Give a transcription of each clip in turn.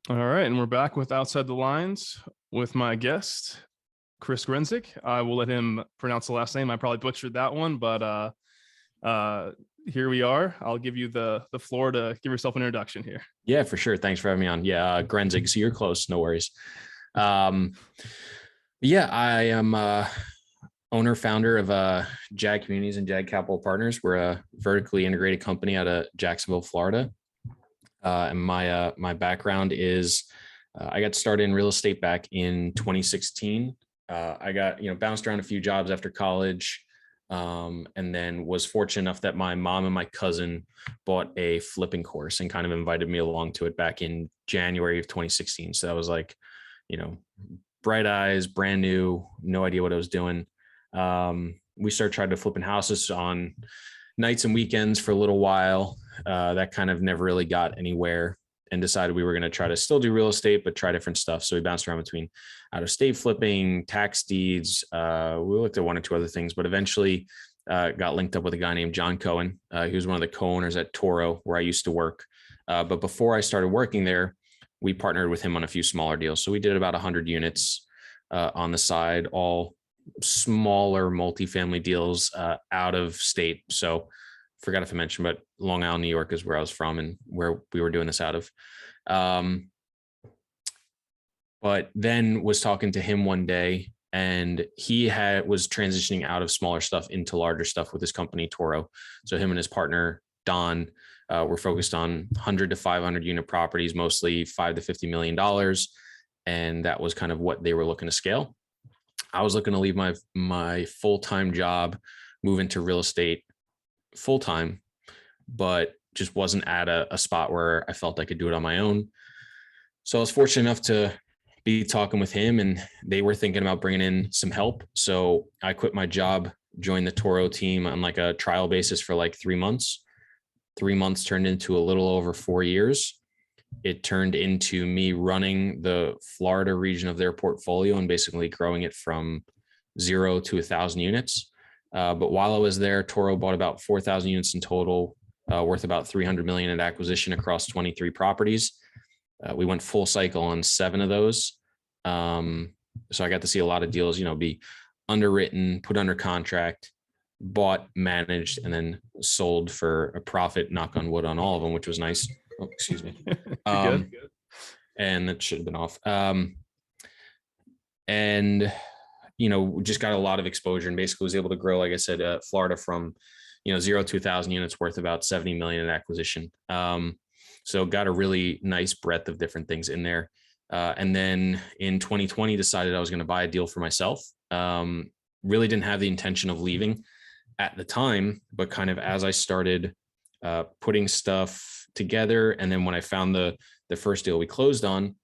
All right, and we're back with Outside the Lines with my guest, Chris Grenzig. I will let him pronounce the last name. I probably butchered that one, but here we are. I'll give you the floor to give yourself an introduction here. Yeah, for sure. Thanks for having me on. Yeah, Grenzig. So you're close. No worries. Yeah, I am owner founder of JAG Communities and JAG Capital Partners. We're a vertically integrated company out of Jacksonville, Florida. And my background is I got started in real estate back in 2016. I got bounced around a few jobs after college, and then was fortunate enough that my mom and my cousin bought a flipping course and kind of invited me along to it back in January of 2016. So that was like, bright eyes, brand new, no idea what I was doing. We started trying to flipping houses on nights and weekends for a little while. That kind of never really got anywhere, and decided we were going to try to still do real estate, but try different stuff. So we bounced around between out of state flipping, tax deeds. We looked at one or two other things, but eventually got linked up with a guy named John Cohen. He was one of the co-owners at Toro, where I used to work. But before I started working there, we partnered with him on a few smaller deals. So we did about 100 units on the side, all smaller multifamily deals out of state. So forgot if I mentioned, but Long Island, New York is where I was from and where we were doing this out of. But then was talking to him one day, and he was transitioning out of smaller stuff into larger stuff with his company, Toro. So him and his partner, Don, were focused on 100 to 500 unit properties, mostly $5 to $50 million. And that was kind of what they were looking to scale. I was looking to leave my full-time job, move into real estate full-time, but just wasn't at a spot where I felt I could do it on my own. So I was fortunate enough to be talking with him, and they were thinking about bringing in some help. So I quit my job, joined the Toro team on like a trial basis for like 3 months. 3 months turned into a little over 4 years. It turned into me running the Florida region of their portfolio and basically growing it from 0 to 1,000 units. But while I was there, Toro bought about 4,000 units in total, worth about $300 million in acquisition across 23 properties. We went full cycle on 7 of those. So I got to see a lot of deals, be underwritten, put under contract, bought, managed, and then sold for a profit, knock on wood, on all of them, which was nice. Oh, excuse me. Good. And that should have been off. And just got a lot of exposure, and basically was able to grow, like I said, Florida from 0 to 1,000 units, worth about 70 million in acquisition. So got a really nice breadth of different things in there. And then in 2020, decided I was going to buy a deal for myself. Really didn't have the intention of leaving at the time, but kind of as I started putting stuff together, and then when I found the first deal we closed on,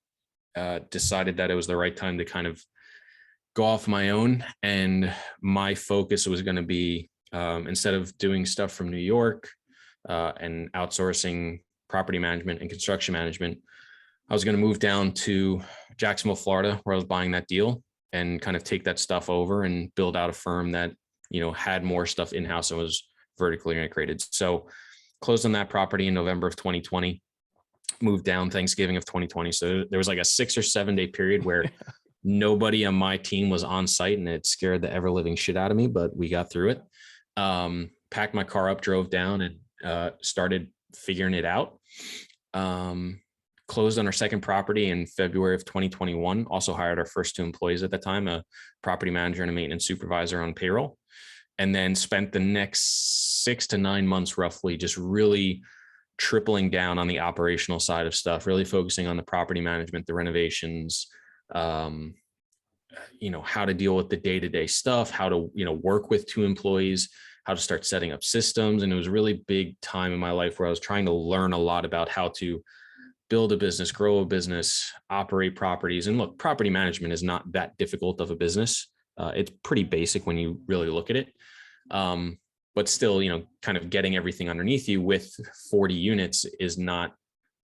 decided that it was the right time to kind of go off my own. And my focus was going to be, instead of doing stuff from New York and outsourcing property management and construction management, I was going to move down to Jacksonville, Florida, where I was buying that deal, and kind of take that stuff over and build out a firm that, had more stuff in-house and was vertically integrated. So closed on that property in November of 2020, moved down Thanksgiving of 2020. So there was like a 6 or 7 day period where nobody on my team was on site, and it scared the ever living shit out of me, but we got through it. Packed my car up, drove down, and started figuring it out. Closed on our second property in February of 2021. Also hired our first 2 employees at the time, a property manager and a maintenance supervisor on payroll. And then spent the next 6 to 9 months roughly just really tripling down on the operational side of stuff, really focusing on the property management, the renovations, how to deal with the day-to-day stuff, how to, work with 2 employees, how to start setting up systems. And it was a really big time in my life where I was trying to learn a lot about how to build a business, grow a business, operate properties. And look, property management is not that difficult of a business. It's pretty basic when you really look at it. But still, kind of getting everything underneath you with 40 units is not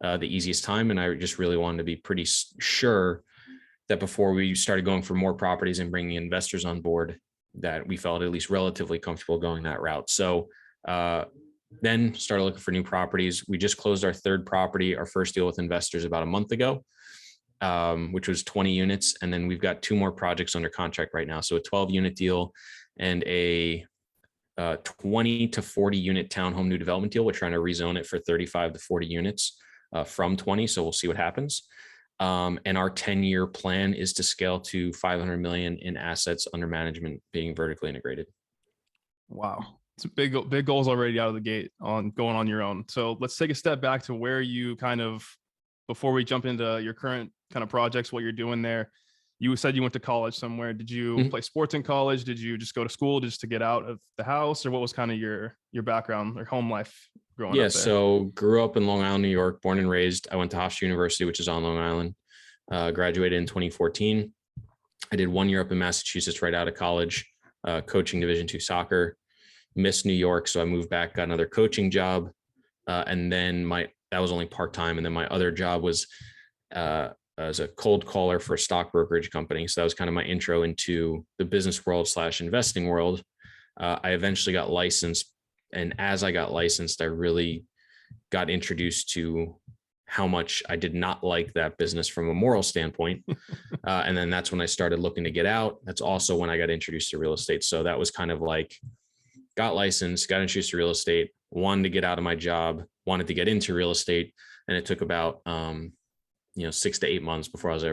the easiest time. And I just really wanted to be pretty sure that before we started going for more properties and bringing investors on board, that we felt at least relatively comfortable going that route. So Then started looking for new properties. We just closed our third property, our first deal with investors about a month ago, which was 20 units. And then we've got 2 more projects under contract right now. So a 12-unit deal and a 20 to 40 unit townhome new development deal. We're trying to rezone it for 35 to 40 units from 20. So we'll see what happens. And our 10-year plan is to scale to 500 million in assets under management being vertically integrated. Wow. It's big goals already out of the gate on going on your own. So let's take a step back to where you kind of, before we jump into your current kind of projects, what you're doing there. You said you went to college somewhere. Did you play sports in college? Did you just go to school just to get out of the house, or what was kind of your background or home life growing up there? So grew up in Long Island, New York, born and raised. I went to Hofstra University, which is on Long Island. Graduated in 2014. I did 1 year up in Massachusetts right out of college, coaching Division II soccer. Missed New York, so I moved back, got another coaching job, and then that was only part-time. And then my other job was as a cold caller for a stock brokerage company. So that was kind of my intro into the business world / investing world. I eventually got licensed. And as I got licensed, I really got introduced to how much I did not like that business from a moral standpoint. And then that's when I started looking to get out. That's also when I got introduced to real estate. So that was kind of like, got licensed, got introduced to real estate, wanted to get out of my job, wanted to get into real estate. And it took about 6 to 8 months before I was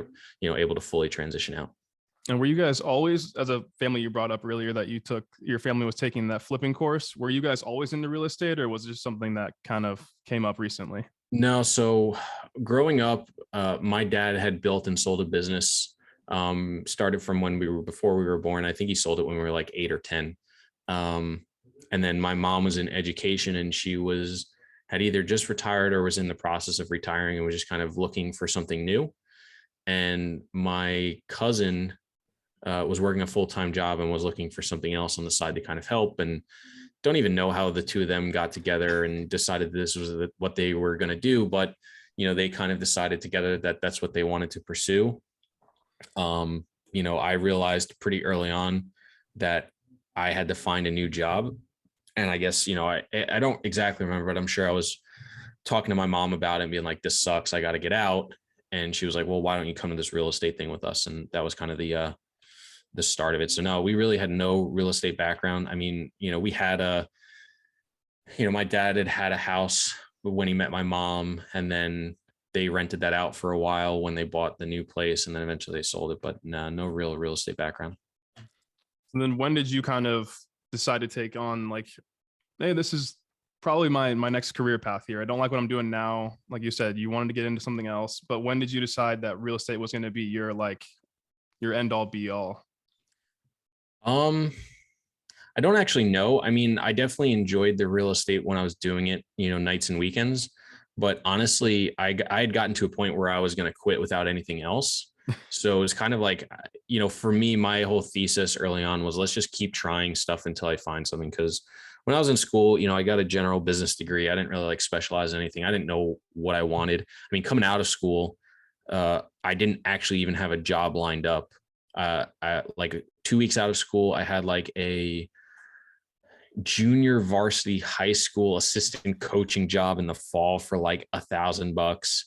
able to fully transition out. And were you guys always, as a family, you brought up earlier that your family was taking that flipping course. Were you guys always into real estate, or was it just something that kind of came up recently? No. So growing up, my dad had built and sold a business, started from before we were born. I think he sold it when we were like 8 or 10. And then my mom was in education, and she had either just retired or was in the process of retiring and was just kind of looking for something new. And my cousin was working a full-time job and was looking for something else on the side to kind of help. And don't even know how the two of them got together and decided this was what they were going to do. But, they kind of decided together that that's what they wanted to pursue. I realized pretty early on that I had to find a new job. And I guess, I don't exactly remember, but I'm sure I was talking to my mom about it and being like, this sucks, I got to get out. And she was like, well, why don't you come to this real estate thing with us? And that was kind of the start of it. So no, we really had no real estate background. I mean, we had my dad had a house when he met my mom, and then they rented that out for a while when they bought the new place, and then eventually they sold it. But no real estate background. And then when did you kind of decide to take on, like, hey, this is probably my next career path here. I don't like what I'm doing now. Like you said, you wanted to get into something else, but when did you decide that real estate was going to be your end all be all? I don't actually know. I mean, I definitely enjoyed the real estate when I was doing it, nights and weekends. But honestly, I had gotten to a point where I was going to quit without anything else. So it was kind of like, for me, my whole thesis early on was, let's just keep trying stuff until I find something. Because when I was in school, I got a general business degree. I didn't really specialize in anything. I didn't know what I wanted. I mean, coming out of school, I didn't actually even have a job lined up. Like 2 weeks out of school, I had like a junior varsity high school assistant coaching job in the fall for like $1,000.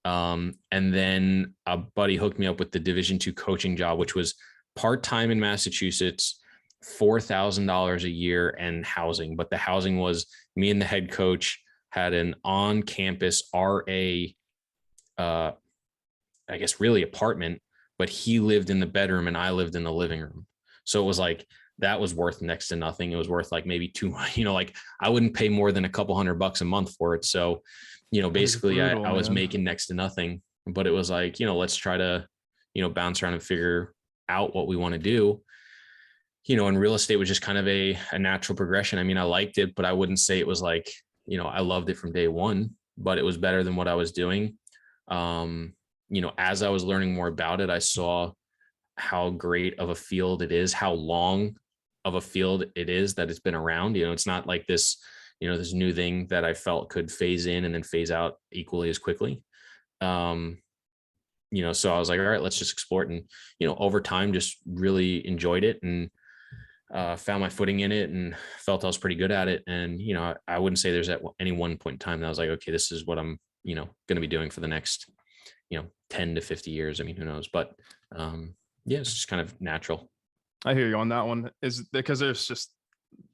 And then a buddy hooked me up with the Division II coaching job, which was part-time in Massachusetts, $4,000 a year, and housing. But the housing was, me and the head coach had an on-campus RA, I guess really apartment, but he lived in the bedroom and I lived in the living room. So it was like, that was worth next to nothing. It was worth like maybe I wouldn't pay more than a couple $100 a month for it. So, basically brutal, I was making next to nothing, but it was like, let's try to, bounce around and figure out what we want to do. And real estate was just kind of a natural progression. I mean, I liked it, but I wouldn't say it was like, I loved it from day one, but it was better than what I was doing. As I was learning more about it, I saw how great of a field it is, how long of a field it is that it's been around. It's not like this, this new thing that I felt could phase in and then phase out equally as quickly. So I was like, all right, let's just explore it. And, over time, just really enjoyed it. And found my footing in it and felt I was pretty good at it. And, I wouldn't say there's at any one point in time that I was like, okay, this is what I'm, going to be doing for the next, 10 to 50 years. I mean, who knows, but yeah, it's just kind of natural. I hear you on that one. Is because there's just,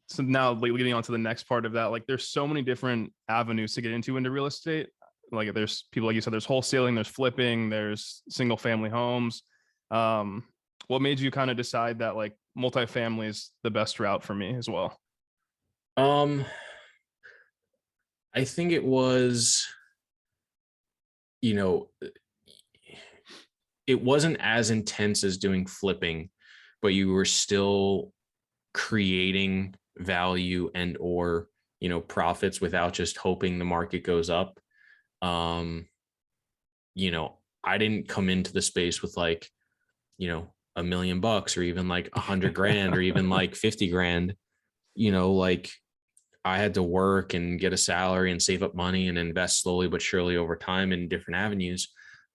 so now leading on to the next part of that, like there's so many different avenues to get into real estate. Like there's people, like you said, there's wholesaling, there's flipping, there's single family homes. What made you kind of decide that like multifamily is the best route for me as well? I think it was, you know, it wasn't as intense as doing flipping, but you were still creating value and or, profits without just hoping the market goes up. I didn't come into the space with like, $1 million or even like 100 grand or even like 50 grand, like I had to work and get a salary and save up money and invest slowly but surely over time in different avenues.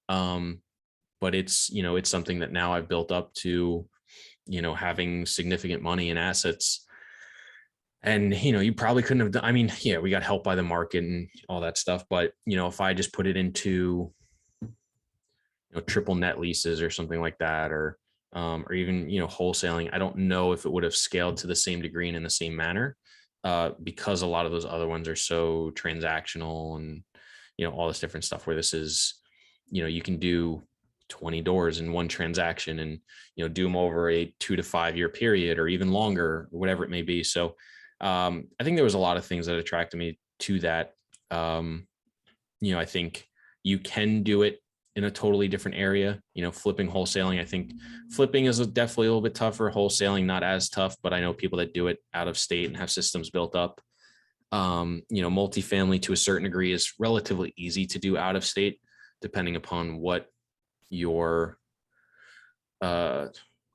But it's something that now I've built up to, having significant money and assets. And, you probably couldn't have done, I mean, yeah, we got help by the market and all that stuff. But, if I just put it into, triple net leases or something like that, or even, wholesaling, I don't know if it would have scaled to the same degree and in the same manner, because a lot of those other ones are so transactional and, all this different stuff where this is, you can do 20 doors in one transaction and, do them over a 2 to 5 year period or even longer, whatever it may be. So I think there was a lot of things that attracted me to that. I think you can do it in a totally different area, flipping, wholesaling. I think flipping is definitely a little bit tougher. Wholesaling, not as tough, but I know people that do it out of state and have systems built up. Multifamily to a certain degree is relatively easy to do out of state, depending upon what your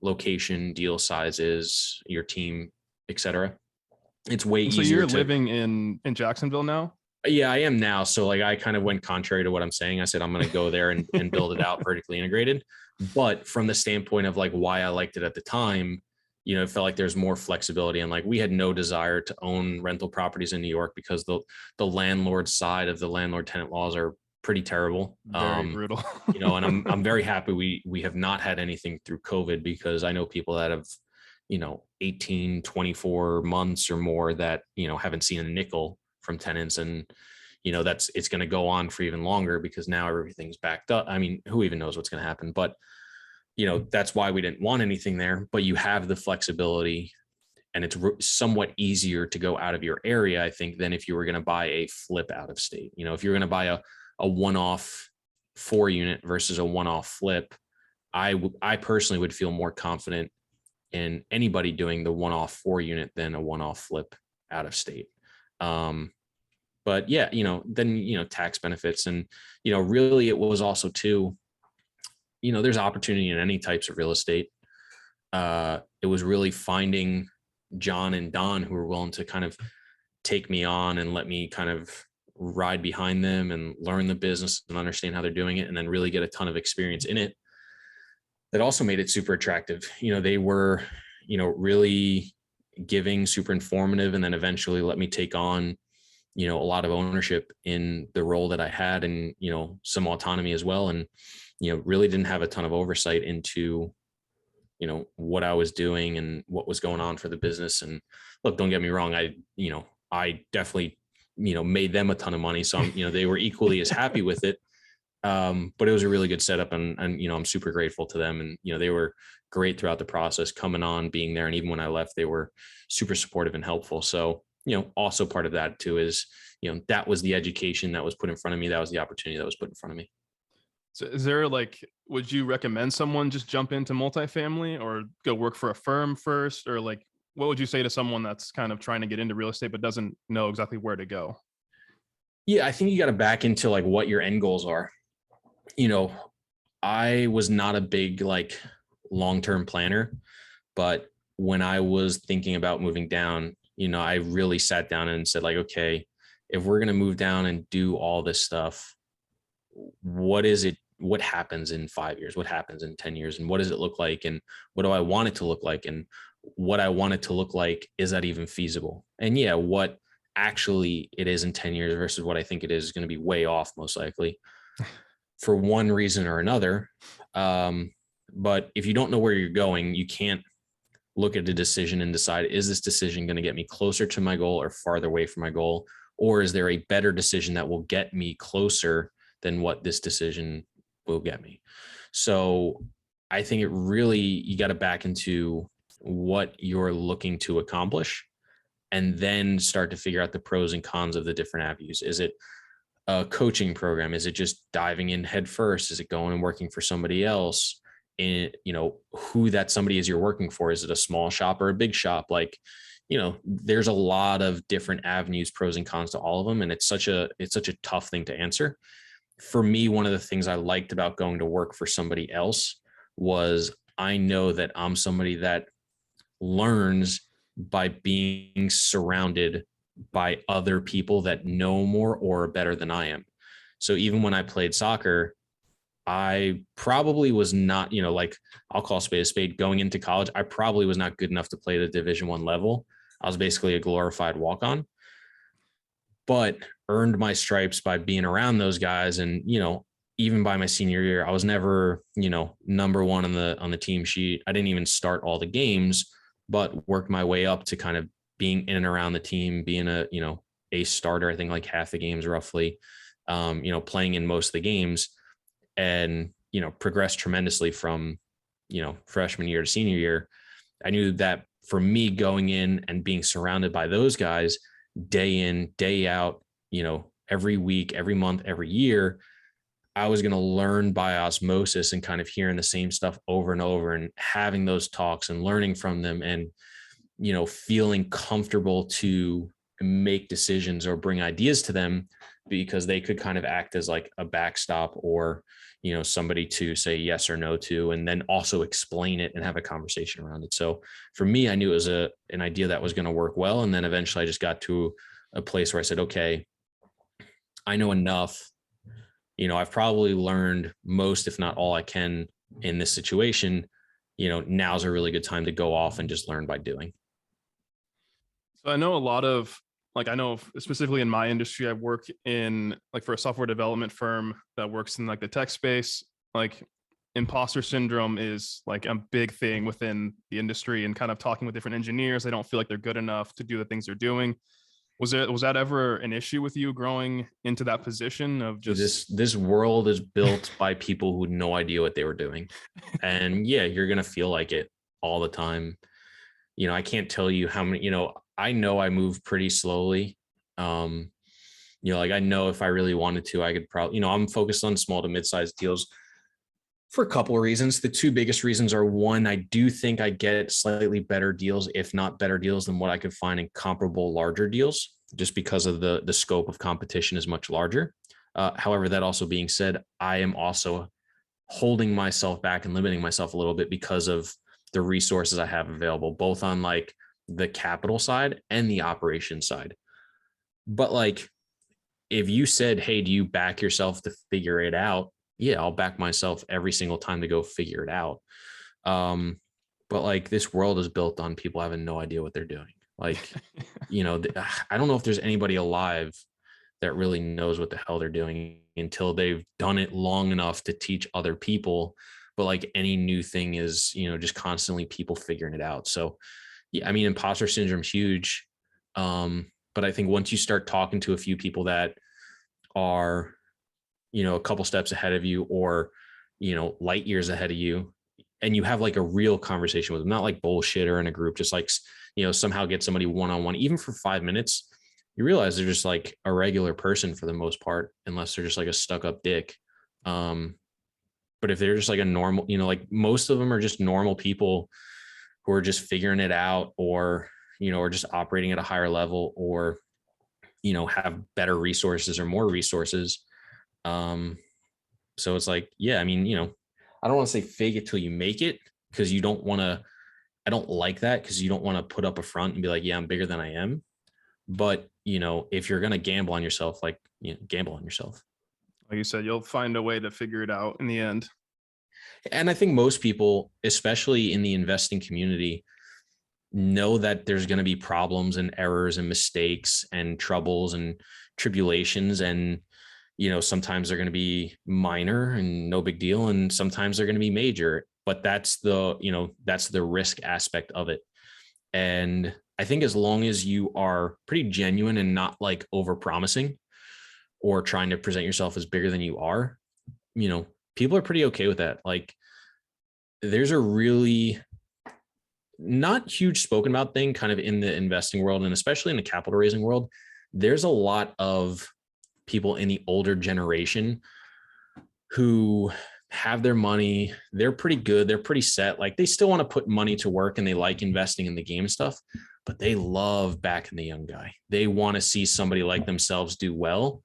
location, deal size is, your team, etc. It's way So easier. you're living in Jacksonville now? Yeah, I am now. So like I kind of went contrary to what I'm saying. I said I'm going to go there and build it out vertically integrated. But from the standpoint of like why I liked it at the time, it felt like there's more flexibility, and like we had no desire to own rental properties in New York because the landlord side of the landlord tenant laws are pretty terrible. Very brutal. And I'm very happy we have not had anything through COVID, because I know people that have 18, 24 months or more that haven't seen a nickel from tenants, and it's going to go on for even longer because now everything's backed up. I mean, who even knows what's going to happen, but that's why we didn't want anything there. But you have the flexibility, and it's somewhat easier to go out of your area, I think, than if you were going to buy a flip out of state. If you're going to buy a one-off 4-unit versus a one-off flip, I personally would feel more confident in anybody doing the one-off 4-unit than a one-off flip out of state. But yeah, then, tax benefits, and, really it was also too, there's opportunity in any types of real estate. It was really finding John and Don who were willing to kind of take me on and let me kind of ride behind them and learn the business and understand how they're doing it, and then really get a ton of experience in it. That also made it super attractive. They were, really giving, super informative, and then eventually let me take on, a lot of ownership in the role that I had, and, some autonomy as well. And, really didn't have a ton of oversight into, what I was doing and what was going on for the business. And look, don't get me wrong. I definitely, made them a ton of money. So, they were equally as happy with it. But it was a really good setup, and I'm super grateful to them. And, they were great throughout the process, coming on, being there. And even when I left, they were super supportive and helpful. So, also part of that too is, that was the education that was put in front of me. That was the opportunity that was put in front of me. So is there would you recommend someone just jump into multifamily or go work for a firm first? Or what would you say to someone that's kind of trying to get into real estate, but doesn't know exactly where to go? Yeah, I think you got to back into what your end goals are. I was not a big long-term planner, but when I was thinking about moving down, I really sat down and said okay, if we're going to move down and do all this stuff, what happens in 5 years? What happens in 10 years? And what does it look like? And what do I want it to look like? And what I want it to look like, is that even feasible? And yeah, what actually it is in 10 years versus what I think it is going to be way off, most likely, for one reason or another. But if you don't know where you're going, you can't look at a decision and decide, is this decision going to get me closer to my goal or farther away from my goal? Or is there a better decision that will get me closer than what this decision will get me? So I think it really, you got to back into what you're looking to accomplish and then start to figure out the pros and cons of the different avenues. Is it a coaching program? Is it just diving in head first? Is it going and working for somebody else? And, who that somebody is you're working for? Is it a small shop or a big shop? Like, there's a lot of different avenues, pros and cons to all of them. And it's such a tough thing to answer. For me, one of the things I liked about going to work for somebody else was I know that I'm somebody that learns by being surrounded by other people that know more or are better than I am. So even when I played soccer, I probably was not, like, I'll call spade a spade. Going into college, I probably was not good enough to play the Division I level. I was basically a glorified walk-on, but earned my stripes by being around those guys. And, even by my senior year, I was never, number one on the team sheet. I didn't even start all the games, but worked my way up to kind of being in and around the team, being a starter, I think like half the games roughly, playing in most of the games, and, progressed tremendously from, freshman year to senior year. I knew that for me, going in and being surrounded by those guys day in, day out, every week, every month, every year, I was going to learn by osmosis and kind of hearing the same stuff over and over and having those talks and learning from them and, feeling comfortable to make decisions or bring ideas to them, because they could kind of act as like a backstop or, somebody to say yes or no to, and then also explain it and have a conversation around it. So for me, I knew it was an idea that was going to work well. And then eventually I just got to a place where I said, okay, I know enough. I've probably learned most, if not all I can in this situation. Now's a really good time to go off and just learn by doing. So I know a lot of, I know specifically in my industry, I work in for a software development firm that works in the tech space. Imposter syndrome is a big thing within the industry, and kind of talking with different engineers, they don't feel like they're good enough to do the things they're doing. Was that ever an issue with you growing into that position of just this world is built by people who had no idea what they were doing. And yeah, you're going to feel like it all the time. I can't tell you how many, I know I move pretty slowly. I know if I really wanted to, I could probably, I'm focused on small to mid-sized deals for a couple of reasons. The two biggest reasons are, one, I do think I get slightly better deals, if not better deals, than what I could find in comparable larger deals, just because of the scope of competition is much larger. However, that also being said, I am also holding myself back and limiting myself a little bit because of the resources I have available, both on the capital side and the operation side. But if you said, hey, do you back yourself to figure it out? Yeah, I'll back myself every single time to go figure it out. But this world is built on people having no idea what they're doing. I don't know if there's anybody alive that really knows what the hell they're doing until they've done it long enough to teach other people. But any new thing is, just constantly people figuring it out. So yeah, I mean, imposter syndrome is huge. But I think once you start talking to a few people that are, a couple steps ahead of you, or, light years ahead of you, and you have a real conversation with them, not bullshit or in a group, just somehow get somebody one-on-one, even for 5 minutes, you realize they're just a regular person for the most part, unless they're just a stuck-up dick. But if they're just a normal, most of them are just normal people who are just figuring it out, or, or just operating at a higher level, or, have better resources or more resources. So it's yeah, I mean, I don't want to say fake it till you make it, because you don't want to, I don't like that, because you don't want to put up a front and be yeah, I'm bigger than I am. But, if you're going to gamble on yourself, gamble on yourself. Like you said, you'll find a way to figure it out in the end. And I think most people, especially in the investing community, know that there's going to be problems and errors and mistakes and troubles and tribulations. And, sometimes they're going to be minor and no big deal. And sometimes they're going to be major, but that's the risk aspect of it. And I think as long as you are pretty genuine and not like over promising or trying to present yourself as bigger than you are, people are pretty okay with that. Like, there's a really not huge spoken about thing kind of in the investing world, and especially in the capital raising world. There's a lot of people in the older generation who have their money. They're pretty good. They're pretty set. Like, they still want to put money to work and they like investing in the game stuff, but they love backing the young guy. They want to see somebody like themselves do well.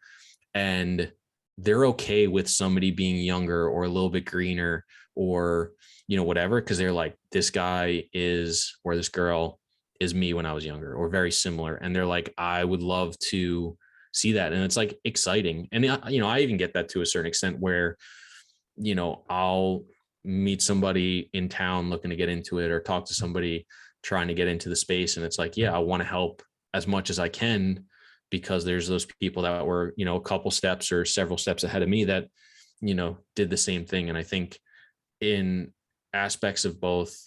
And they're okay with somebody being younger or a little bit greener or, whatever, because they're like, this guy is, or this girl is me when I was younger or very similar. And they're like, I would love to see that. And it's like exciting. And, I even get that to a certain extent where, I'll meet somebody in town looking to get into it or talk to somebody trying to get into the space. And it's like, yeah, I want to help as much as I can, because there's those people that were, a couple steps or several steps ahead of me that, did the same thing. And I think in aspects of both,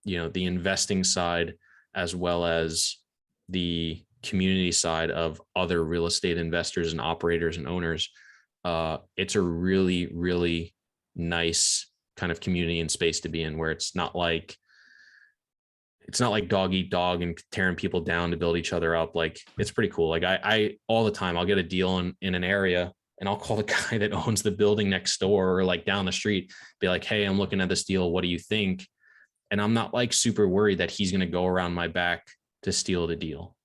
the investing side as well as the community side of other real estate investors and operators and owners, it's a really, really nice kind of community and space to be in, where it's not like dog eat dog and tearing people down to build each other up. Like, it's pretty cool. Like, I all the time, I'll get a deal in an area and I'll call the guy that owns the building next door or like down the street, be like, hey, I'm looking at this deal. What do you think? And I'm not like super worried that he's going to go around my back to steal the deal.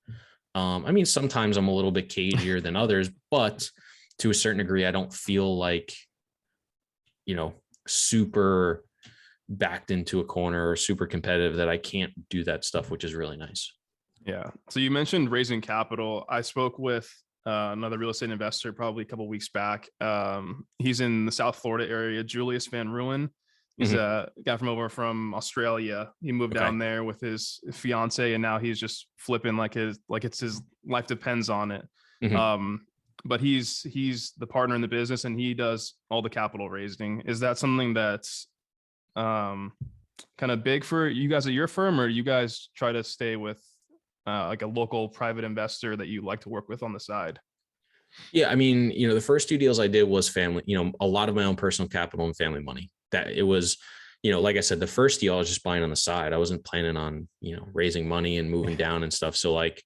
I mean, sometimes I'm a little bit cagier than others, but to a certain degree, I don't feel like, super backed into a corner or super competitive that I can't do that stuff, which is really nice. Yeah. So you mentioned raising capital. I spoke with another real estate investor probably a couple of weeks back. He's in the South Florida area, Julius Van Ruin. He's a guy from Australia. He moved down there with his fiance, and now he's just flipping like it's his life depends on it. But he's the partner in the business, and he does all the capital raising. Is that something that's kind of big for you guys at your firm, or you guys try to stay with like a local private investor that you like to work with on the side? Yeah. I mean, the first two deals I did was family, a lot of my own personal capital and family money. That it was, like I said, the first deal I was just buying on the side. I wasn't planning on, raising money and moving down and stuff. So like,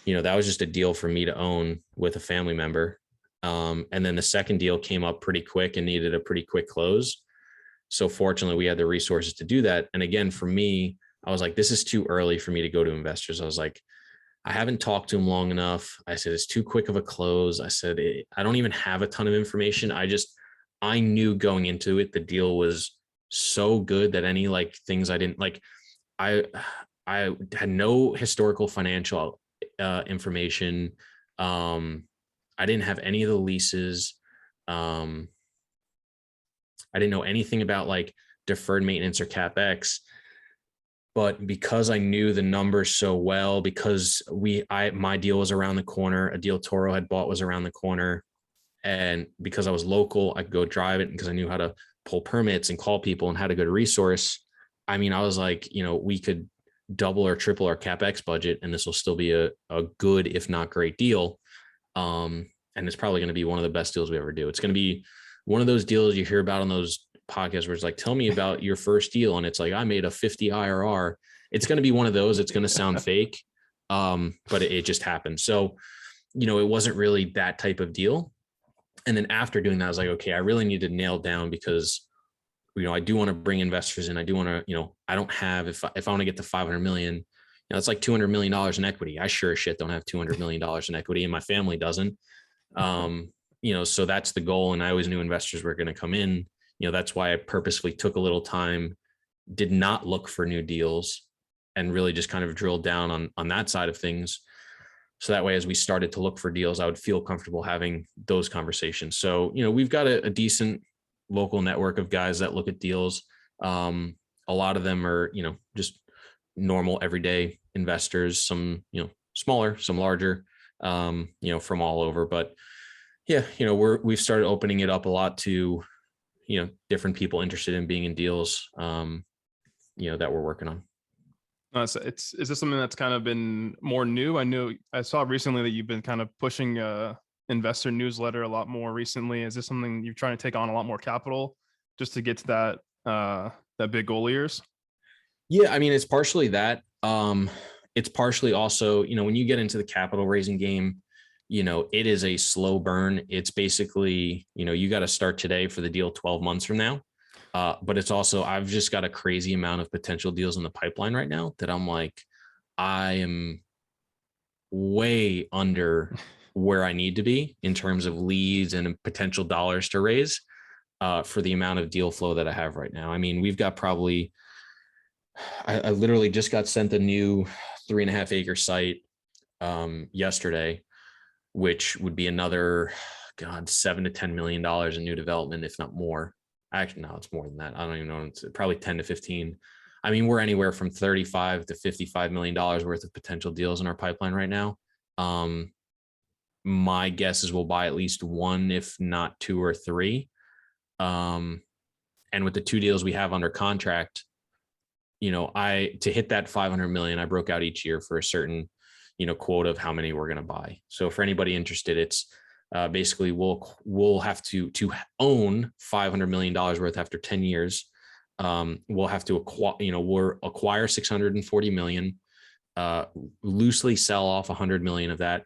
that was just a deal for me to own with a family member. And then the second deal came up pretty quick and needed a pretty quick close. So fortunately, we had the resources to do that. And again, for me, I was like, this is too early for me to go to investors. I was like, I haven't talked to him long enough. I said, it's too quick of a close. I said, I don't even have a ton of information. I knew going into it, the deal was so good that any like things I didn't like, I had no historical financial information. I didn't have any of the leases. I didn't know anything about like deferred maintenance or CapEx. But because I knew the numbers so well, because my deal was around the corner, a deal Toro had bought was around the corner. And because I was local, I could go drive it, because I knew how to pull permits and call people and had a good resource. I mean, I was like, we could double or triple our CapEx budget, and this will still be a good, if not great deal. And it's probably going to be one of the best deals we ever do. It's going to be one of those deals you hear about on those podcasts where it's like, tell me about your first deal. And it's like, I made a 50 IRR. It's going to be one of those. It's going to sound fake, but it just happened. So, it wasn't really that type of deal. And then after doing that, I was like, okay, I really need to nail down, because, I do want to bring investors in. I do want to, I don't have, if I want to get to 500 million, it's like $200 million in equity. I sure as shit don't have $200 million in equity, and my family doesn't. So that's the goal. And I always knew investors were going to come in. That's why I purposefully took a little time, did not look for new deals, and really just kind of drilled down on that side of things. So that way, as we started to look for deals, I would feel comfortable having those conversations. So, we've got a decent local network of guys that look at deals. A lot of them are, just normal everyday investors, some, smaller, some larger, from all over. But yeah, we've started opening it up a lot to, different people interested in being in deals, that we're working on. So is this something that's kind of been more new? I saw recently that you've been kind of pushing investor newsletter a lot more recently. Is this something you're trying to take on a lot more capital just to get to that big goal of yours? Yeah, I mean, it's partially that. It's partially also, when you get into the capital raising game, it is a slow burn. It's basically, you got to start today for the deal 12 months from now. But it's also, I've just got a crazy amount of potential deals in the pipeline right now that I'm like, I am way under where I need to be in terms of leads and potential dollars to raise for the amount of deal flow that I have right now. I mean, we've got probably, I literally just got sent a new 3.5 acre site yesterday, which would be another, God, $7 to $10 million in new development, if not more. Actually, no, it's more than that. I don't even know. It's probably 10 to 15. I mean, we're anywhere from 35 to $55 million worth of potential deals in our pipeline right now. My guess is we'll buy at least one, if not two or three. And with the 2 deals we have under contract, to hit that 500 million, I broke out each year for a certain, quote of how many we're going to buy. So for anybody interested, it's basically we'll have to own $500 million worth after 10 years. We'll have to acquire 640 million, loosely sell off 100 million of that.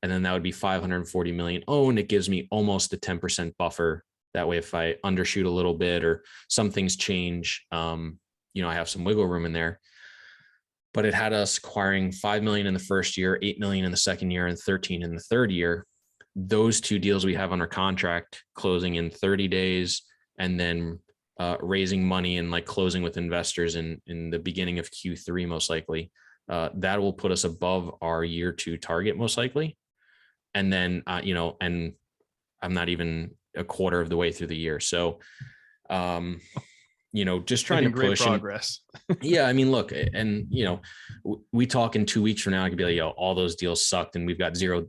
And then that would be 540 million owned. It gives me almost a 10% buffer. That way, if I undershoot a little bit or some things change, I have some wiggle room in there. But it had us acquiring 5 million in the first year, 8 million in the second year, and 13 in the third year. Those 2 deals we have under contract closing in 30 days, and then raising money and like closing with investors in the beginning of Q3, most likely. That will put us above our year 2 target, most likely. And then, and I'm not even a quarter of the way through the year. So, just trying to push progress. Yeah. I mean, look, and, we talk in 2 weeks from now, I could be like, all those deals sucked and we've got zero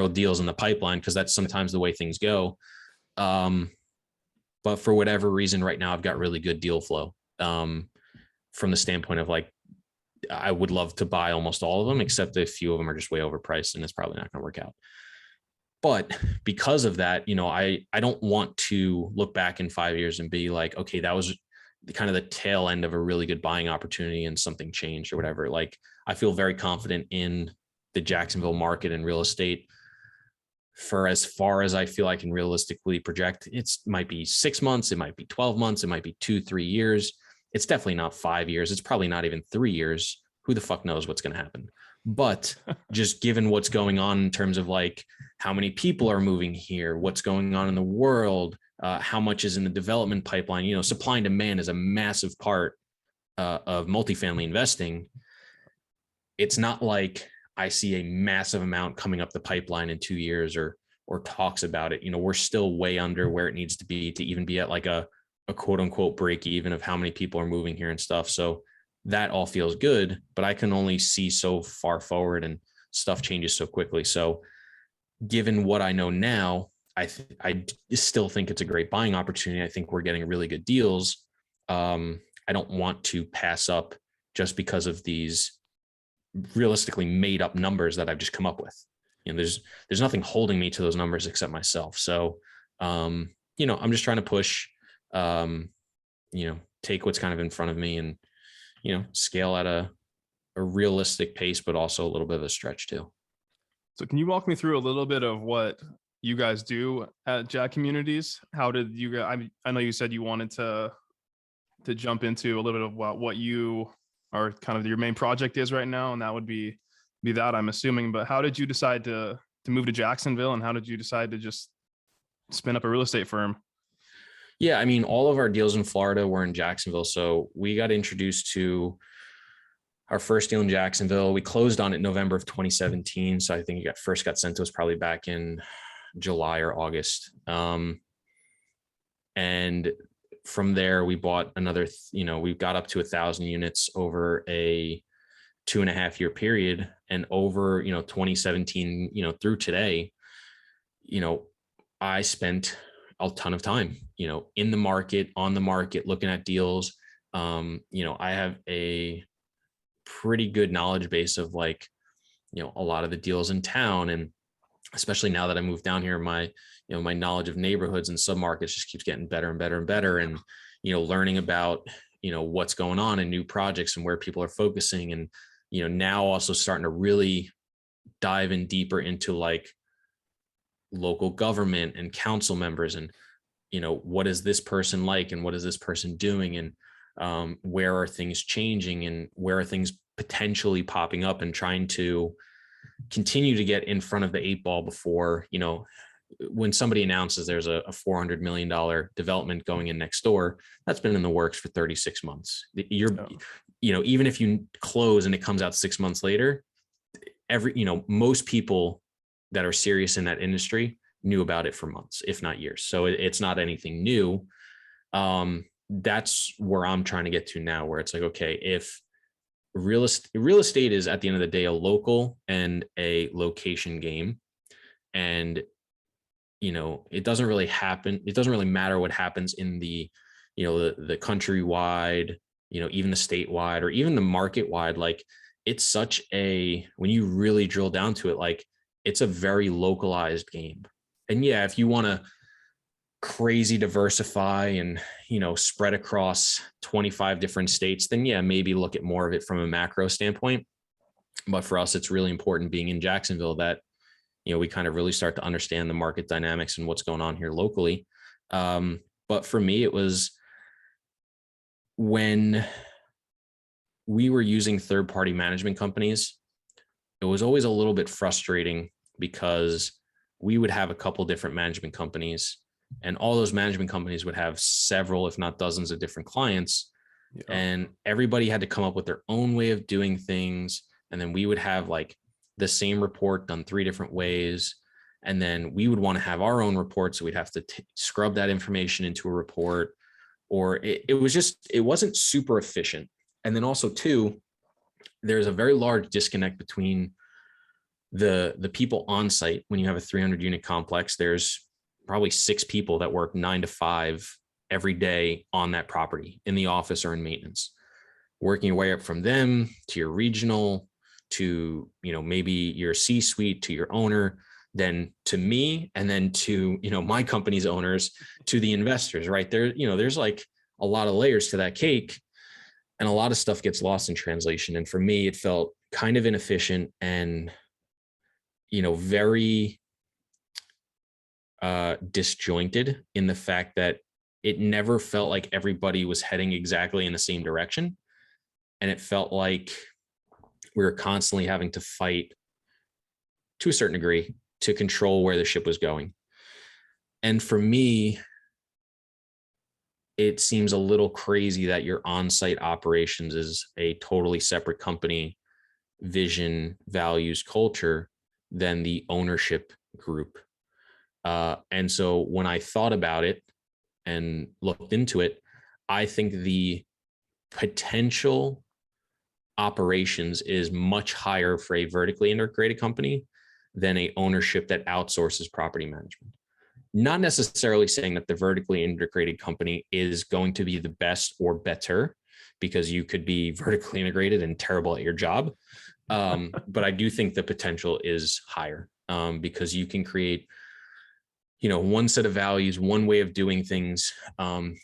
deals in the pipeline, because that's sometimes the way things go. But for whatever reason right now, I've got really good deal flow from the standpoint of like, I would love to buy almost all of them, except a few of them are just way overpriced and it's probably not going to work out. But because of that, I don't want to look back in 5 years and be like, okay, that was kind of the tail end of a really good buying opportunity and something changed or whatever. Like, I feel very confident in the Jacksonville market and real estate for as far as I feel I can realistically project. It might be 6 months, it might be 12 months, it might be 2-3 years. It's definitely not 5 years. It's probably not even 3 years. Who the fuck knows what's going to happen? But just given what's going on in terms of like how many people are moving here, what's going on in the world, how much is in the development pipeline, supply and demand is a massive part of multifamily investing. It's not like I see a massive amount coming up the pipeline in 2 years or talks about it. We're still way under where it needs to even be at like a quote unquote break even of how many people are moving here and stuff. So that all feels good, but I can only see so far forward and stuff changes so quickly. So given what I know now, I still think it's a great buying opportunity. I think we're getting really good deals. I don't want to pass up just because of these realistically made up numbers that I've just come up with. There's nothing holding me to those numbers except myself. So, I'm just trying to push, take what's kind of in front of me and, scale at a realistic pace, but also a little bit of a stretch too. So can you walk me through a little bit of what you guys do at Jack Communities? How did you guys, I know you said you wanted to jump into a little bit of what you are kind of your main project is right now. And that would be that, I'm assuming, but how did you decide to move to Jacksonville, and how did you decide to just spin up a real estate firm? Yeah, I mean, all of our deals in Florida were in Jacksonville. So we got introduced to our first deal in Jacksonville. We closed on it November of 2017. So I think it first got sent to us probably back in July or August. And from there, we bought another, we got up to 1,000 units over a 2.5 year period. And over, 2017, through today, I spent a ton of time, in the market, on the market, looking at deals. I have a pretty good knowledge base of like, a lot of the deals in town. And especially now that I moved down here, my knowledge of neighborhoods and submarkets just keeps getting better and better and better. And, learning about, what's going on in new projects and where people are focusing. And, now also starting to really dive in deeper into like local government and council members and, what is this person like and what is this person doing, and where are things changing and where are things potentially popping up, and trying to continue to get in front of the 8 ball before, when somebody announces there's a $400 million development going in next door, that's been in the works for 36 months. Even if you close and it comes out 6 months later, most people that are serious in that industry knew about it for months, if not years. So it's not anything new. That's where I'm trying to get to now, where it's like, okay, if real estate is at the end of the day a local and a location game, and it doesn't really matter what happens in the the countrywide, even the statewide or even the market wide. Like, it's such when you really drill down to it, like, it's a very localized game. And yeah, if you want to crazy diversify and spread across 25 different states, then yeah, maybe look at more of it from a macro standpoint. But for us, it's really important, being in Jacksonville, that we kind of really start to understand the market dynamics and what's going on here locally. But for me, it was when we were using third-party management companies, it was always a little bit frustrating because we would have a couple different management companies, and all those management companies would have several, if not dozens, of different clients. Yeah. And everybody had to come up with their own way of doing things. And then we would have like the same report done 3 different ways. And then we would want to have our own report. So we'd have to scrub that information into a report, or it wasn't super efficient. And then also too, there's a very large disconnect between the people on site. When you have a 300 unit complex, there's probably 6 people that work 9 to 5 every day on that property, in the office or in maintenance, working your way up from them to your regional, to, maybe your C-suite, to your owner, then to me, and then to, my company's owners, to the investors, right there. There's like a lot of layers to that cake, and a lot of stuff gets lost in translation. And for me, it felt kind of inefficient and, very disjointed, in the fact that it never felt like everybody was heading exactly in the same direction. And it felt like we were constantly having to fight, to a certain degree, to control where the ship was going. And for me, it seems a little crazy that your on-site operations is a totally separate company, vision, values, culture, than the ownership group. And so when I thought about it and looked into it, I think the potential operations is much higher for a vertically integrated company than a ownership that outsources property management. Not necessarily saying that the vertically integrated company is going to be the best or better, because you could be vertically integrated and terrible at your job. But I do think the potential is higher, because you can create, one set of values, one way of doing things.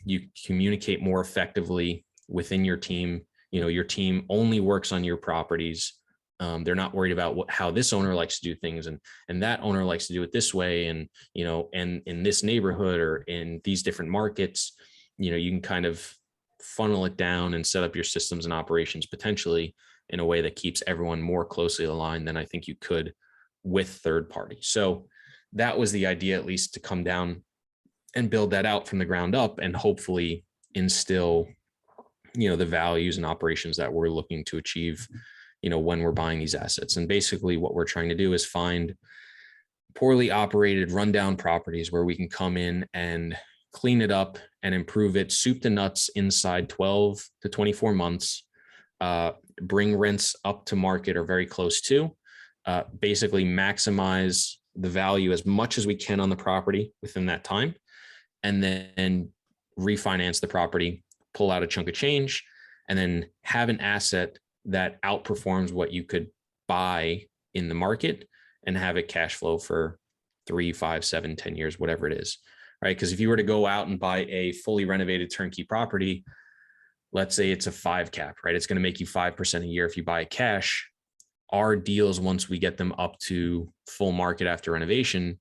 You communicate more effectively within your team. Your team only works on your properties. They're not worried about how this owner likes to do things, and that owner likes to do it this way. And, and in this neighborhood or in these different markets, you can kind of funnel it down and set up your systems and operations potentially in a way that keeps everyone more closely aligned than I think you could with third party. So that was the idea, at least, to come down and build that out from the ground up, and hopefully instill, the values and operations that we're looking to achieve, when we're buying these assets. And basically what we're trying to do is find poorly operated, rundown properties where we can come in and clean it up and improve it, soup to nuts inside 12 to 24 months, bring rents up to market or very close to, basically maximize the value as much as we can on the property within that time, and then refinance the property, pull out a chunk of change, and then have an asset that outperforms what you could buy in the market and have it cash flow for 3, 5, 7, 10 years, whatever it is, right? Because if you were to go out and buy a fully renovated turnkey property, let's say it's a 5 cap, right? It's going to make you 5% a year if you buy cash. Our deals, once we get them up to full market after renovation,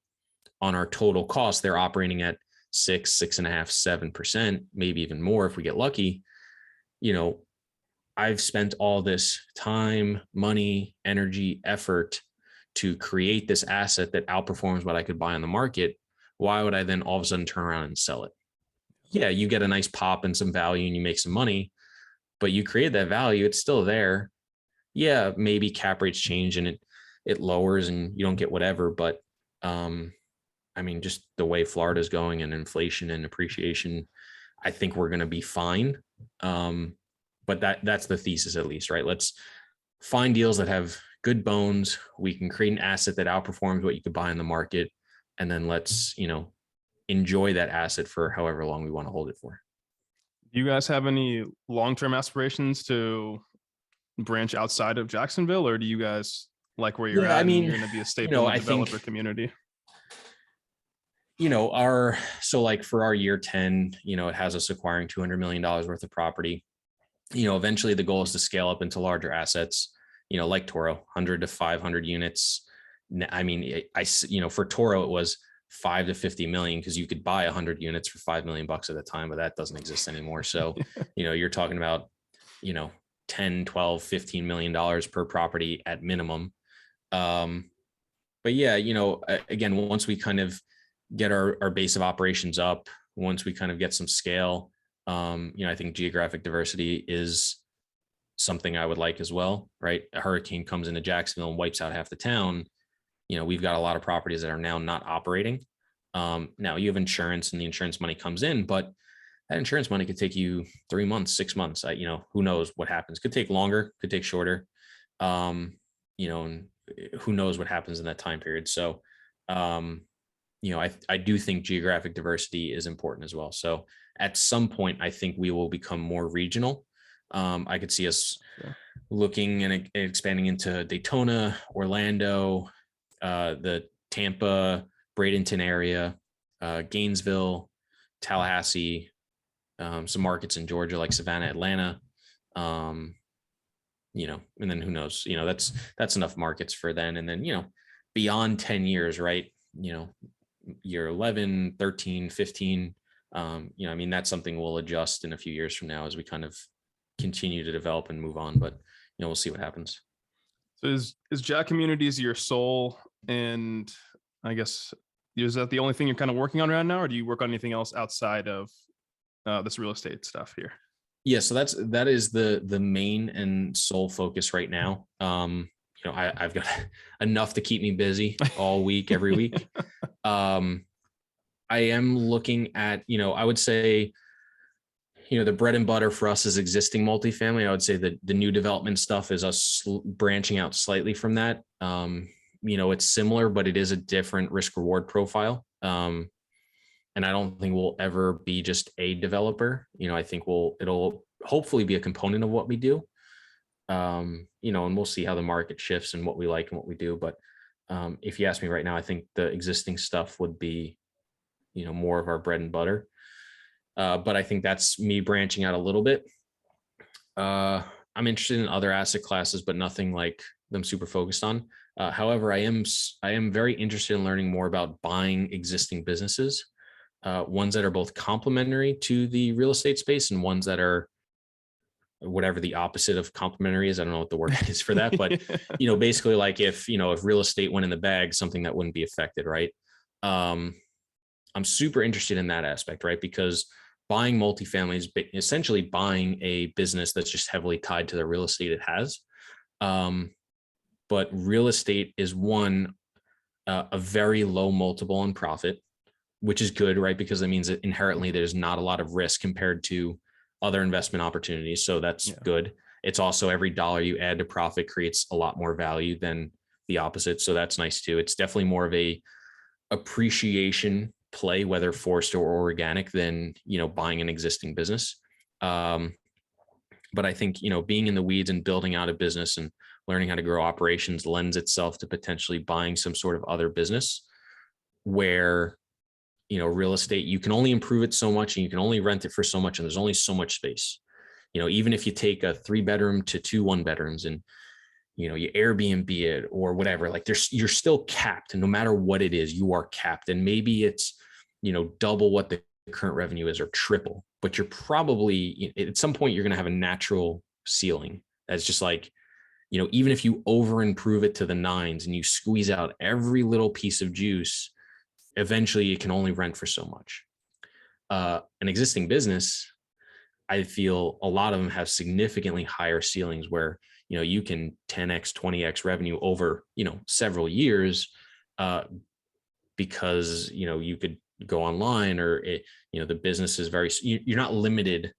on our total cost, they're operating at 6, 6.5, 7%, maybe even more if we get lucky. You know, I've spent all this time, money, energy, effort to create this asset that outperforms what I could buy on the market. Why would I then all of a sudden turn around and sell it? Yeah, you get a nice pop and some value and you make some money, but you create that value, it's still there. Yeah, maybe cap rates change and it lowers and you don't get whatever, but I mean, just the way Florida is going and inflation and appreciation, I think we're going to be fine. But that's the thesis, at least, right? Let's find deals that have good bones. We can create an asset that outperforms what you could buy in the market, and then let's, enjoy that asset for however long we want to hold it for. Do you guys have any long-term aspirations to branch outside of Jacksonville, or do you guys like where you're at? I mean, you're going to be a staple in the developer community. So like for our year 10, it has us acquiring $200 million worth of property. Eventually the goal is to scale up into larger assets, like Toro, 100 to 500 units. I mean, for Toro, it was 5 to 50 million because you could buy 100 units for $5 million at a time, but that doesn't exist anymore. So, you're talking about, 10, 12, $15 million per property at minimum. But yeah, again, once we kind of get our base of operations up, once we kind of get some scale, I think geographic diversity is something I would like as well, right? A hurricane comes into Jacksonville and wipes out half the town. We've got a lot of properties that are now not operating. Now you have insurance and the insurance money comes in, but that insurance money could take you 3 months, 6 months. Who knows what happens? Could take longer, could take shorter. And who knows what happens in that time period. So, I do think geographic diversity is important as well. So at some point, I think we will become more regional. I could see us looking and expanding into Daytona, Orlando, the Tampa, Bradenton area, Gainesville, Tallahassee, some markets in Georgia like Savannah, Atlanta, and then who knows, that's enough markets for then. And then, beyond 10 years, right? Year 11, 13, 15, that's something we'll adjust in a few years from now as we kind of continue to develop and move on, but we'll see what happens. So is Jack Communities your sole, and I guess, is that the only thing you're kind of working on right now, or do you work on anything else outside of this real estate stuff here? Yeah, so that is the main and sole focus right now. I've got enough to keep me busy all week, every week. I am looking at, I would say, the bread and butter for us is existing multifamily. I would say that the new development stuff is us branching out slightly from that. It's similar, but it is a different risk reward profile. And I don't think we'll ever be just a developer. I think it'll hopefully be a component of what we do. And we'll see how the market shifts and what we like and what we do. But if you ask me right now, I think the existing stuff would be, more of our bread and butter. But I think that's me branching out a little bit. I'm interested in other asset classes, but nothing like them super focused on. However, I am very interested in learning more about buying existing businesses, ones that are both complementary to the real estate space and ones that are whatever the opposite of complementary is. I don't know what the word is for that, but basically like if real estate went in the bag, something that wouldn't be affected, right? I'm super interested in that aspect, right? Because buying multifamily is essentially buying a business that's just heavily tied to the real estate it has. But real estate is a very low multiple on profit. which is good, right? Because that means that inherently there's not a lot of risk compared to other investment opportunities. So that's good. It's also every dollar you add to profit creates a lot more value than the opposite. So that's nice too. It's definitely more of a appreciation play, whether forced or organic, than, buying an existing business. But I think, being in the weeds and building out a business and learning how to grow operations lends itself to potentially buying some sort of other business where, real estate, you can only improve it so much and you can only rent it for so much. And there's only so much space. Even if you take a 3-bedroom to 2 1-bedrooms and, you Airbnb it or whatever, like you're still capped. And no matter what it is, you are capped. And maybe it's, double what the current revenue is or triple, but you're probably, at some point, you're going to have a natural ceiling. That's just like, even if you over improve it to the nines and you squeeze out every little piece of juice, eventually it can only rent for so much. An existing business, I feel a lot of them have significantly higher ceilings where, you can 10x, 20x revenue over, several years, because, you could go online or the business is you're not limited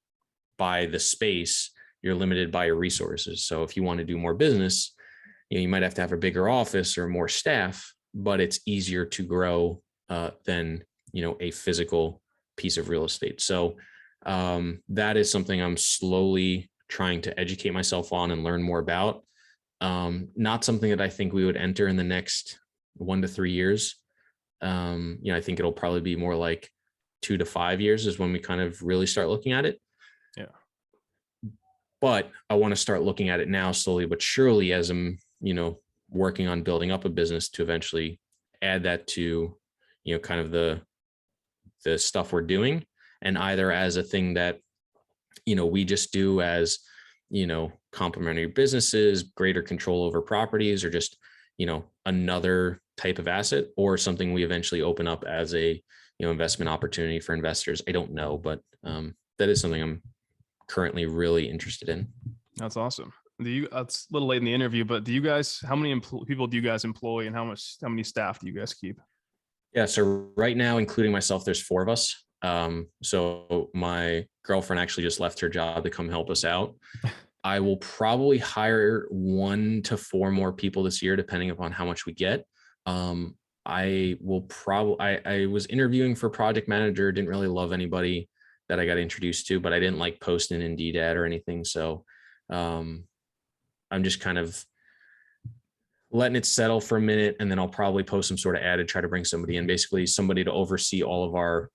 by the space, you're limited by your resources. So if you want to do more business, you might have to have a bigger office or more staff, but it's easier to grow than, a physical piece of real estate. So that is something I'm slowly trying to educate myself on and learn more about. Not something that I think we would enter in the next 1 to 3 years. I think it'll probably be more like 2 to 5 years is when we kind of really start looking at it. Yeah. But I want to start looking at it now slowly but surely as I'm, working on building up a business to eventually add that to, kind of the stuff we're doing, and either as a thing that, we just do as, complementary businesses, greater control over properties, or just, another type of asset, or something we eventually open up as a, investment opportunity for investors. I don't know, but that is something I'm currently really interested in. That's awesome. It's a little late in the interview, but how many people do you guys employ, and how many staff do you guys keep? Yeah. So right now, including myself, there's 4 of us. So my girlfriend actually just left her job to come help us out. I will probably hire 1 to 4 more people this year, depending upon how much we get. I was interviewing for project manager, didn't really love anybody that I got introduced to, but I didn't like post an Indeed ad or anything. So, I'm just kind of letting it settle for a minute, and then I'll probably post some sort of ad and try to bring somebody in, basically somebody to oversee all of our,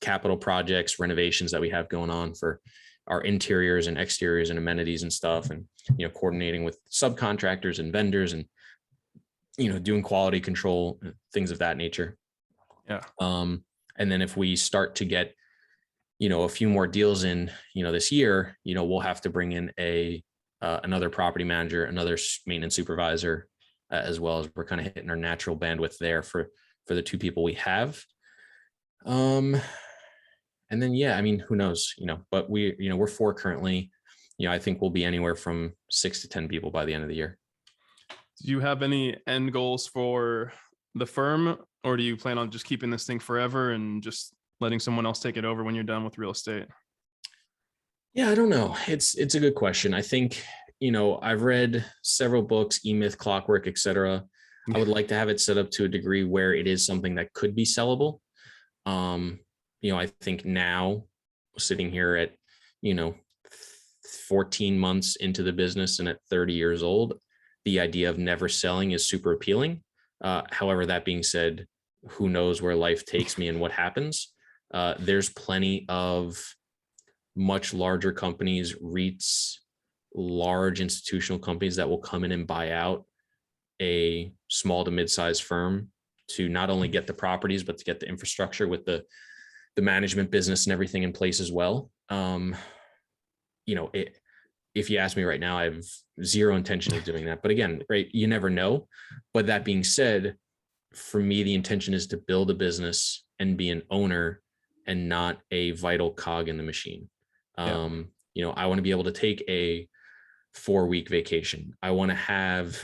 capital projects, renovations that we have going on for our interiors and exteriors and amenities and stuff. And, coordinating with subcontractors and vendors and, doing quality control, things of that nature. Yeah. And then if we start to get, a few more deals in, this year, we'll have to bring in another property manager, another maintenance supervisor, as well, as we're kind of hitting our natural bandwidth there for the 2 people we have. And then, yeah, I mean, who knows, but we're 4 currently. I think we'll be anywhere from 6 to 10 people by the end of the year. Do you have any end goals for the firm, or do you plan on just keeping this thing forever and just letting someone else take it over when you're done with real estate? Yeah, I don't know. It's a good question. I think, I've read several books, E-Myth, Clockwork, etc. I would like to have it set up to a degree where it is something that could be sellable. I think now, sitting here at, 14 months into the business and at 30 years old, the idea of never selling is super appealing. However, that being said, who knows where life takes me and what happens. There's plenty of much larger companies, REITs, large institutional companies that will come in and buy out a small to mid-sized firm to not only get the properties, but to get the infrastructure with the management business and everything in place as well. If you ask me right now, I have zero intention of doing that. But again, right, you never know. But that being said, for me, the intention is to build a business and be an owner and not a vital cog in the machine. Yeah. I want to be able to take a 4-week vacation. I want to have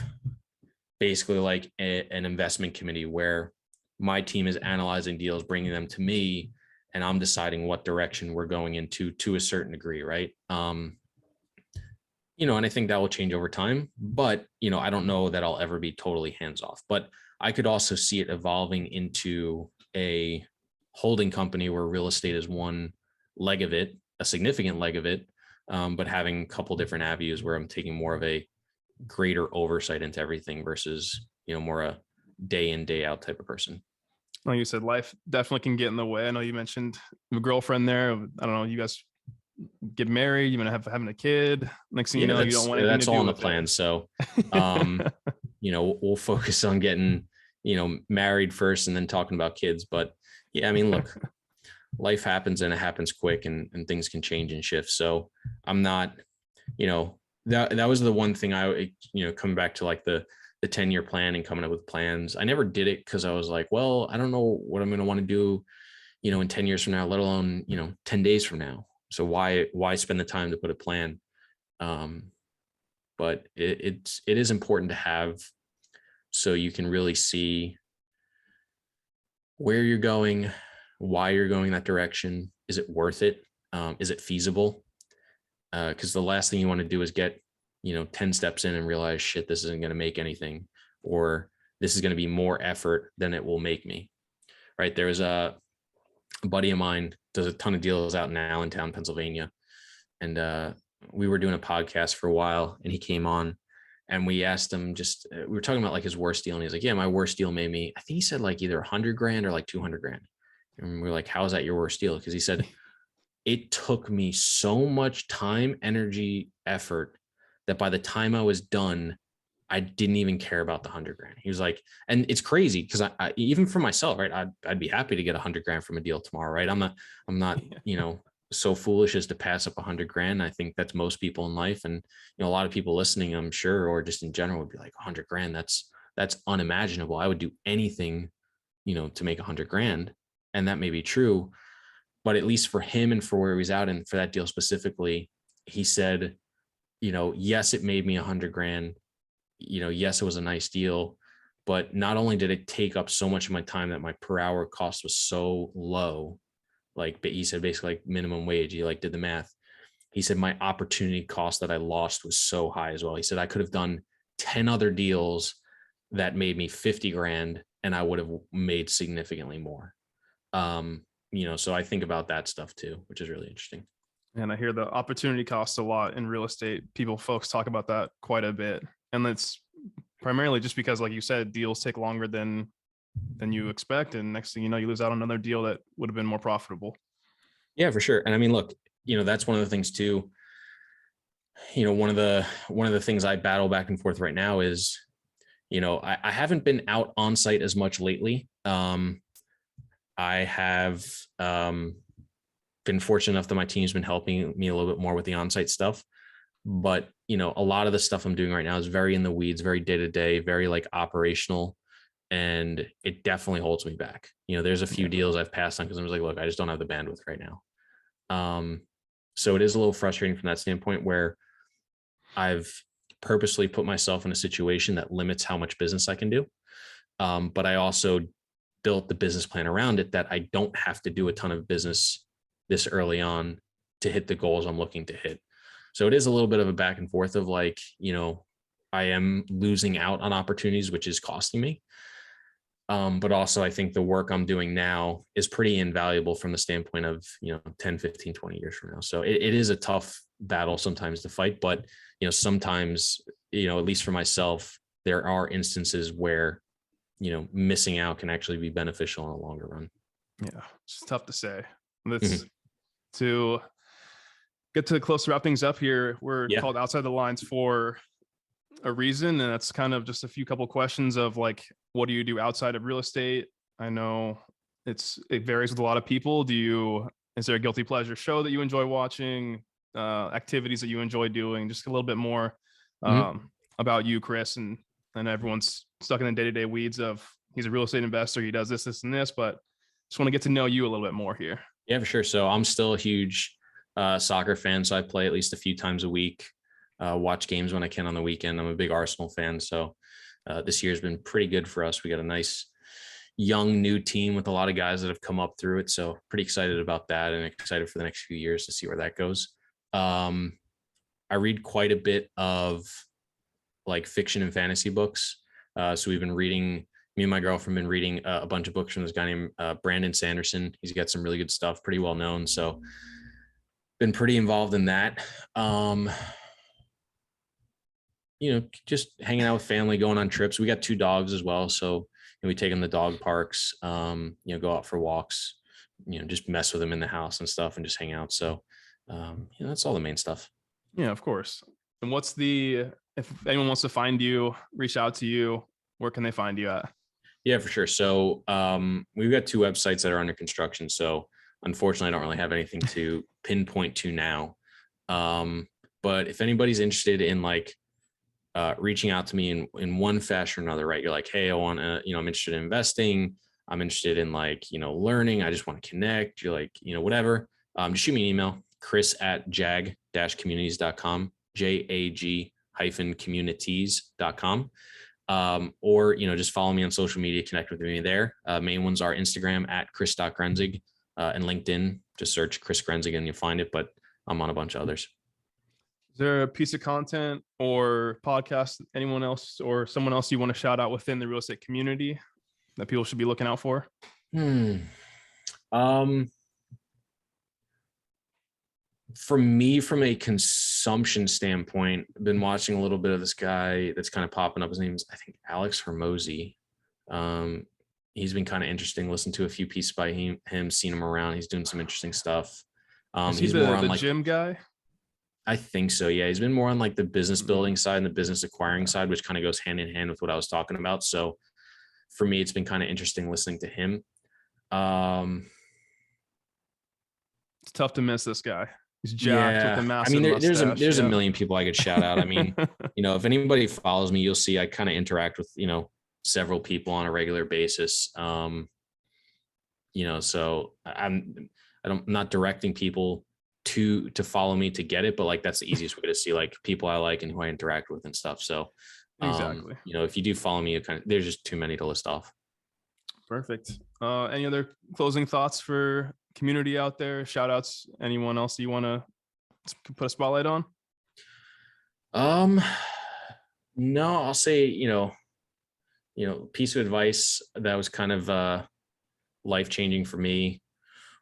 basically like an investment committee where my team is analyzing deals, bringing them to me, and I'm deciding what direction we're going into to a certain degree, right? And I think that will change over time, but, I don't know that I'll ever be totally hands off, but I could also see it evolving into a holding company where real estate is one leg of it, a significant leg of it, but having a couple different avenues where I'm taking more of a greater oversight into everything versus, more a day in, day out type of person. Like you said, life definitely can get in the way. I know you mentioned a girlfriend there. I don't know, you guys get married, you're gonna have having a kid. Next thing you know, you don't want anything to do with it. That's all on the plan. So, we'll focus on getting, married first and then talking about kids. But yeah, I mean, look, life happens and it happens quick, and things can change and shift. So I'm not, that was the one thing coming back to like the 10-year plan and coming up with plans. I never did it because I was like, well, I don't know what I'm going to want to do, in 10 years from now, let alone, 10 days from now. So why spend the time to put a plan? But it is important to have, so you can really see where you're going, why you're going that direction. Is it worth it? Is it feasible? Because the last thing you want to do is get, 10 steps in and realize, shit, this isn't going to make anything, or this is going to be more effort than it will make me. Right. There was a buddy of mine does a ton of deals out in Allentown, Pennsylvania. And we were doing a podcast for a while, and he came on, and we asked him we were talking about like his worst deal. And he's like, yeah, my worst deal made me, I think he said like either $100,000 or like $200,000. And we were like, how is that your worst deal? Because he said, it took me so much time, energy, effort that by the time I was done, I didn't even care about the $100,000. He was like, and it's crazy because I even for myself, right? I'd be happy to get $100,000 from a deal tomorrow, right? I'm not, so foolish as to pass up $100,000. I think that's most people in life, and a lot of people listening, I'm sure, or just in general, would be like, $100,000. That's unimaginable. I would do anything, to make $100,000, and that may be true, but at least for him and for where he's out, and for that deal specifically, he said, yes, it made me $100,000. Yes, it was a nice deal, but not only did it take up so much of my time that my per hour cost was so low, like, but he said basically like minimum wage. He like did the math. He said my opportunity cost that I lost was so high as well. He said I could have done 10 other deals that made me $50,000, and I would have made significantly more. So I think about that stuff too, which is really interesting. And I hear the opportunity cost a lot in real estate. Folks talk about that quite a bit. And that's primarily just because, like you said, deals take longer than you expect. And next thing you know, you lose out on another deal that would have been more profitable. Yeah, for sure. And I mean, look, that's one of the things too. One of the things I battle back and forth right now is, I haven't been out on site as much lately. I have been fortunate enough that my team's been helping me a little bit more with the on-site stuff. But, a lot of the stuff I'm doing right now is very in the weeds, very day-to-day, very like operational. And it definitely holds me back. There's a few deals I've passed on because I was like, look, I just don't have the bandwidth right now. So it is a little frustrating from that standpoint, where I've purposely put myself in a situation that limits how much business I can do. But I also built the business plan around it that I don't have to do a ton of business this early on to hit the goals I'm looking to hit. So it is a little bit of a back and forth of like, I am losing out on opportunities, which is costing me. But also I think the work I'm doing now is pretty invaluable from the standpoint of, 10, 15, 20 years from now. So it is a tough battle sometimes to fight, but, sometimes, at least for myself, there are instances where, missing out can actually be beneficial in the longer run. Yeah. It's tough to say. That's to get to close to wrap things up here. We're called Outside the Lines for a reason, and that's kind of just a couple questions of like, what do you do outside of real estate? I know it varies with a lot of people. Is there a guilty pleasure show that you enjoy watching, activities that you enjoy doing? Just a little bit more about you, Chris, and everyone's stuck in the day-to-day weeds of he's a real estate investor, he does this and this, but just want to get to know you a little bit more here. Yeah, for sure. So I'm still a huge soccer fan, so I play at least a few times a week. Watch games when I can on the weekend. I'm a big Arsenal fan, so this year's been pretty good for us. We got a nice, young new team with a lot of guys that have come up through it. So pretty excited about that and excited for the next few years to see where that goes. I read quite a bit of like fiction and fantasy books. So we've been reading, me and my girlfriend been reading a bunch of books from this guy named Brandon Sanderson. He's got some really good stuff, pretty well known. So been pretty involved in that. Just hanging out with family, going on trips. We got 2 dogs as well. So we take them to dog parks, go out for walks, just mess with them in the house and stuff and just hang out. So, that's all the main stuff. Yeah, of course. And if anyone wants to find you, reach out to you, where can they find you at? Yeah, for sure. So we've got 2 websites that are under construction. So unfortunately, I don't really have anything to pinpoint to now. But if anybody's interested in like reaching out to me in one fashion or another, right? You're like, hey, I want to, I'm interested in investing. I'm interested in like, learning. I just want to connect. You're like, whatever. Just shoot me an email, chris@jag-communities.com, JAG-communities.com. Or, just follow me on social media, connect with me there. Main ones are Instagram @Chris.Grenzig, and LinkedIn, just search Chris Grenzig and you'll find it, but I'm on a bunch of others. Is there a piece of content or podcast, anyone else or someone else you want to shout out within the real estate community that people should be looking out for? For me, from a consumption standpoint, I've been watching a little bit of this guy that's kind of popping up. His name is, I think, Alex Hermosi. He's been kind of interesting. Listened to a few pieces by him, seen him around. He's doing some interesting stuff. He's more on the gym guy. I think so. Yeah. He's been more on like the business building side and the business acquiring side, which kind of goes hand in hand with what I was talking about. So for me, it's been kind of interesting listening to him. It's tough to miss this guy. He's jacked with a massive mustache. There's a million people I could shout out. I mean, if anybody follows me, you'll see I kind of interact with, several people on a regular basis. So I'm not directing people to follow me to get it, but like that's the easiest way to see like people I like and who I interact with and stuff. So exactly, if you do follow me, there's just too many to list off. Perfect. Any other closing thoughts for community out there? Shout outs, anyone else you want to put a spotlight on? No, I'll say, piece of advice that was kind of life-changing for me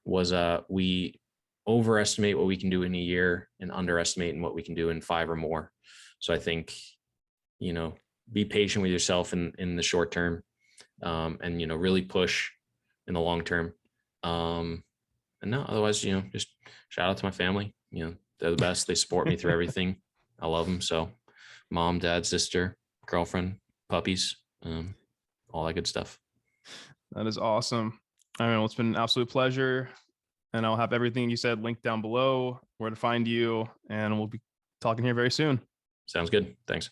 was we overestimate what we can do in a year and underestimate what we can do in 5 or more. So I think, be patient with yourself in the short term, and, really push in the long term. And no, otherwise, just shout out to my family. They're the best. They support me through everything. I love them. So mom, dad, sister, girlfriend, puppies, all that good stuff. That is awesome. I mean, it's been an absolute pleasure. And I'll have everything you said linked down below, where to find you, and we'll be talking here very soon. Sounds good. Thanks.